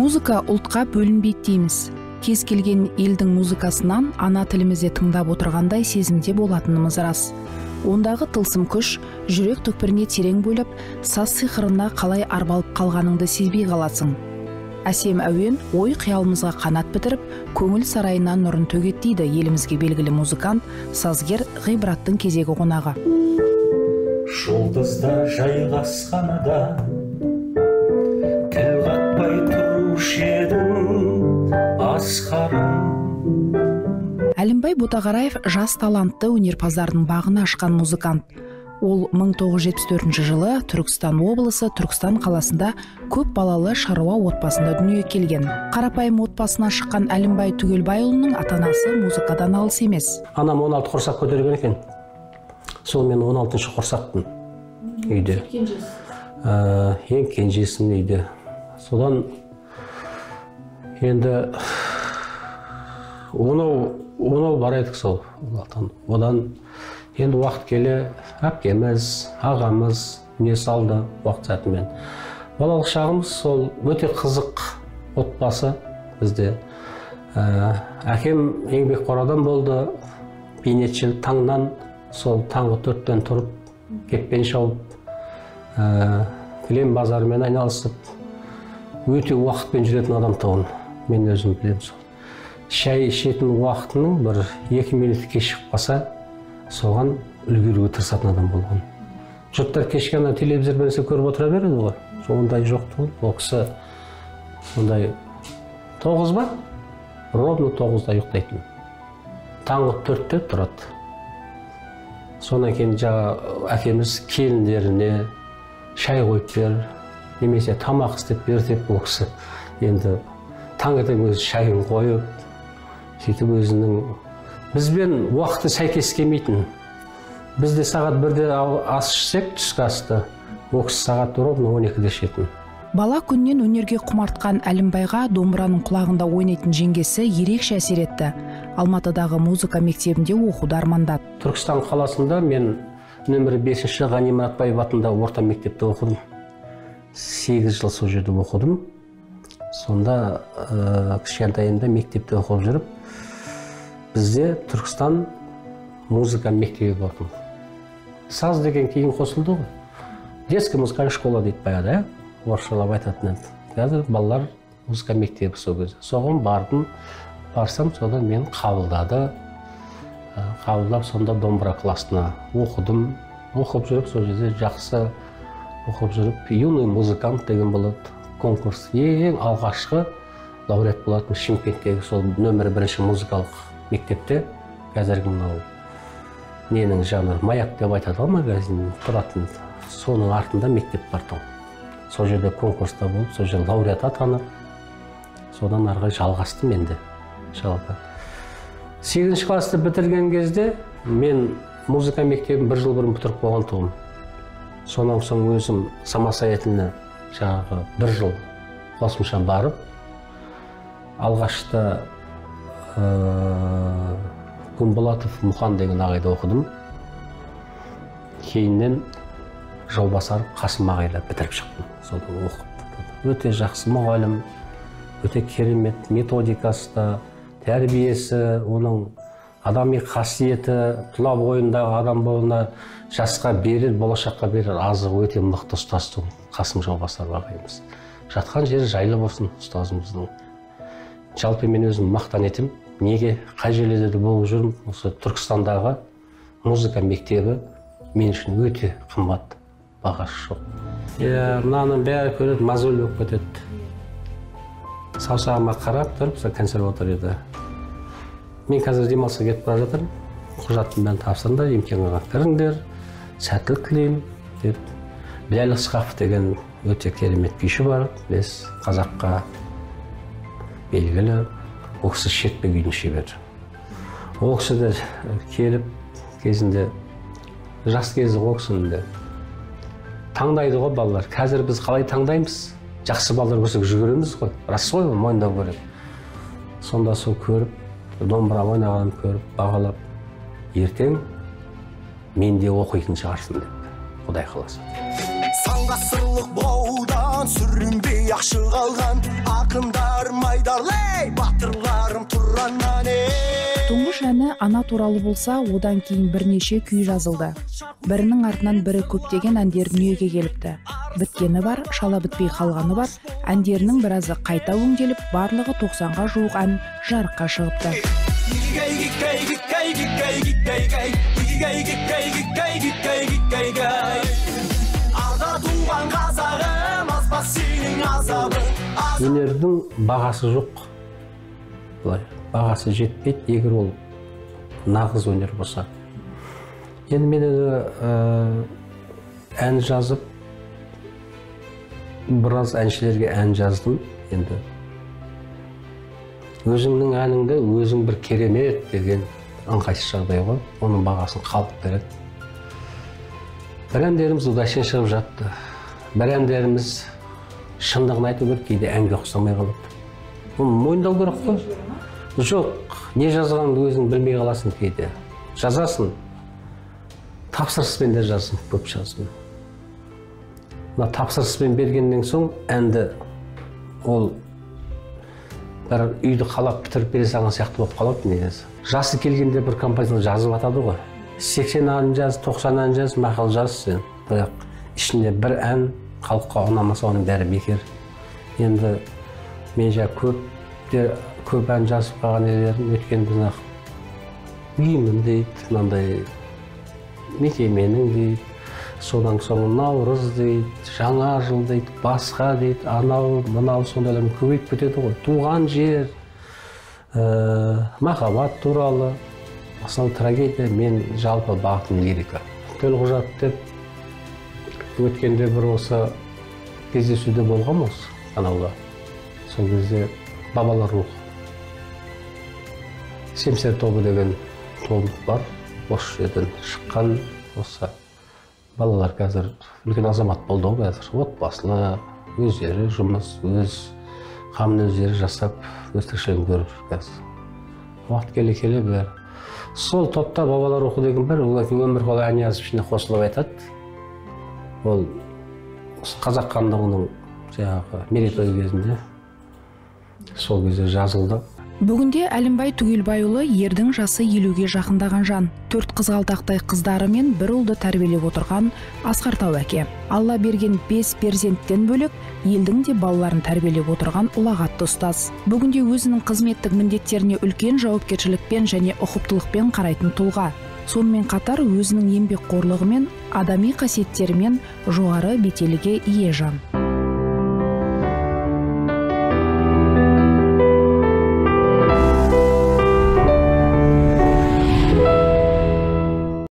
Музыка ұлтқа бөлінбейді дейміз. Кез келген елдің музыкасынан ана тілімізде тыңдап отырғандай сезімде болатынымыз рас. Ондағы тылсым күш жүрек түкпіріне терең бөліп, саз сиқырына қалай арбалып қалғаныңды сезбей қаласың. Әсем әуен ой қиялымызға қанат бітіріп, көңіл сарайынан нұрын төгеді дейді елімізге белгілі музыкант, сазгер Ғибраттың кезегі қонағы. Жұлдыздар жайғасқанада тіл қатпай тұрушы едім асқарым. Әлімбай Ботағараев жас талантты өнерпаздардың бағын ашқан музыкант. Ол 1974 жылы Түркістан облысы Түркістан қаласында көп балалы шаруа отбасында дүниеге келген. Қарапайым отбасынан шыққан Әлімбай Түгелбайұлының ата-анасы музыкадан алыс емес. Анам 16 құрсақ көтерген екен. Сол мен 16-шы құрсақпын үйде. Ең кенжесім үйде. Содан енді онау бар едік сол. Одан енді уақыт келе әпкеміз, ағамыз не салды уақыт сәтімен. Балалық шағымыз сол өте қызық отбасы бізде. Әкем еңбекқор адам болды, бейнетші таңнан сол таңғы 4-тен тұрып, кеппен шауып, кілем базарымен айналысып, өте уақытпен жүретін адам тұғын, мен өзім білем сол. Шай ішетін уақытының бір 2 минут кешіп қалса, соған үлгеруге тырысатын адам болған. Жұрттар кешке телевизор берсе көріп отыра береді ғой. Ондай жоқ тұғын. Ол кісі ондай 9 ба? Ровно 9-да ұйықтайтын. Таңғы 4-те тұрады. Сонан кейін жаңа әкеміз келіндеріне шай қойып бер, немесе тамақ істеп бер деп ол кісі енді таңертең өзі шайын қойып, сөйтіп өзінің бізбен уақыты сәйкес келмейтін. Бізде сағат 1-де ас ішсек, түскі асты, ол кісі сағат ровно 12-де ішетін. Бала күннен өнерге құмартқан Әлімбайға домбыраның құлағында ойнайтын жеңгесі ерекше әсер етті. Алматыдағы музыка мектебінде оқуды армандады. Түркістан қаласында мен нөмірі 5-ші Ғани Мұратбаев атындағы орта мектепте оқыдым. 8 жыл сол жерде оқыдым. Сонда кішкентайымда мектепте оқып жүріп, бізде Түркістан музыка мектебі болатын. Саз деген кейін қосылды ғой. Детская музыкальная школа дейді баяғыда, орысшалап айтатын еді. Қазір балалар музыка мектебі сол кезде. Соған барсам, содан мен қабылдады. Қабылдап, сонда домбыра классына оқыдым. Оқып жүріп, сол жерде жақсы оқып жүріп, юный музыкант деген болады. Конкурс ең алғашқы лауреат болатын Шымкенттегі сол нөмірі 1-ші музыкалық мектепте. Қазіргі мынау ненің жанры маяк деп айтады ғой, магазин тұратын. Соның артында мектеп бар тұғын. Сол жерде конкурста болып, сол жерде лауреат атанып, содан арғы жалғастым енді. 8-ші класты бітірген кезде мен музыка мектебін 1 жыл бұрын бітіріп болған тұғым. Сонан соң өзім самосаятельне жаңағы 1 жыл қосымша барып, алғашта Күнболатов Мұқан деген ағайда оқыдым. Кейіннен Жаубасар Қасым ағайда бітіріп шықтым. Содан оқып. Өте жақсы мұғалім, өте керемет методикасы да, тәрбиесі, оның адами қасиеті, тұла бойындағы адам бойына жасқа берер, болашаққа берер азығы өте мықты ұстаздың Қасым Жаубасар ағайымыз. Жатқан жері жайлы болсын ұстазымыздың. Жалпы мен өзім мақтан етем. Неге қай жерлерде болып жүрмін? Осы Түркістандағы музыка мектебі мен үшін өте қымбат, бағасы жоқ. Мынаның бәрі көреді, мозоль болып кетеді. Саусағыма қарап тұрып, консерваторияда. Мен қазір демалысқа кетіп бара жатырмын. Құжаттың бәрін тапсырыңдар, емтиханға кіріңдер, сәттілік тілеймін деп. Біләл Ысқақов деген өте керемет күйші бар. Біз қазаққа белгілі. Ол кісі шертпе күйдің шебері. Ол кісі де келіп кезінде, жас кезі ол кісінде таңдайды ғой балалар. Қазір біз қалай таңдаймыз? Жақсы балалар көрсек жүгіреміз ғой. Рас қой, мойындау керек. Сонда сол көріп, домбыра ойнағанын көріп, бағалап, ертең мен де оқитын шығарсың деп, Құдай қаласа. он ғасырлық баудан сүрінбей ақшы қалған ақындар майдарлай батырларым тұраннан Тұңғыш әні ана туралы болса, одан кейін бірнеше күй жазылды. Бірінің артынан бірі көптеген әндер дүниеге келіпті. Біткені бар, шала бітпей қалғаны бар. Әндерінің біразы қайта өңделіп, барлығы 90-ға жуық ән жарыққа шығыпты. Өнердің бағасы жоқ. Бағасы жетпейді, егер ол нағыз өнер болса. Енді мен ән жазып, біраз әншілерге ән жаздым. Енді өзіңнің әніңді өзің бір керемет деген ыңғайсыз жағдай ғой, оның бағасын халық береді. Бір әндеріміз удачен шығып жатты. Бір әндеріміз шындығын айту керек, кейде әнге ұқсамай қалады. Оны мойындау керек қой. Жоқ, не жазғаныңды өзің білмей қаласың кейде. Жазасың, тапсырыспен де жазсын, көп жазсын. Тапсырыспен бергеннен соң әнді ол бір үйді қалап бітіріп бере салған сияқты болып қалады негізі. Жасы келгенде бір композитор жазып атады ғой. 80 ән жаз, 90 ән жаз, мақал жаз сен. Бірақ ішінде бір ән халыққа ұнамаса, оның бәрі бекер. Енді мен көп ән жазып қалған елерім өткен бұнақ үйімін дейді, мынандай мекеменің дейді, содан соң наурыз дейді, жаңа жыл дейді, басқа дейді, анау мынау сондайлар көбейіп кетеді ғой. Туған жер, махаббат туралы, мысалы трагедия, мен жалпы бағытым лирика. Төлқұжат деп өткенде бір осы кездесуде болған осы каналда. Сол кезде бабалар рухы. Семсер тобы деген топ бар, осы жерден шыққан осы балалар қазір үлкен азамат болды ғой қазір. Отбасылы, өздері жұмыс, өз қамын өздері жасап, өз тіршілігін көріп жүр қазір. Уақыт келе бәрі. Сол топта бабалар рухы деген бар, олар өмірқұл ән жазып ішіне қосылып айтады. Ол қазақ хандығының жаңағы мерейтойы кезінде сол кезде жазылды. Бүгінде Әлімбай Түгелбайұлы ердің жасы 50-ге жақындаған жан. 4 қызғалдақтай қыздары мен бір ұлды тәрбиелеп отырған асқар-тау әке. Алла берген 5 перзенттен бөлек елдің де балаларын тәрбиелеп отырған ұлағатты ұстаз. Бүгінде өзінің қызметтік міндеттеріне үлкен жауапкершілікпен және ұқыптылықпен қарайтын тұлға. Сонымен қатар өзінің еңбекқорлығымен, адами қасиеттерімен жоғары беделге ие жан.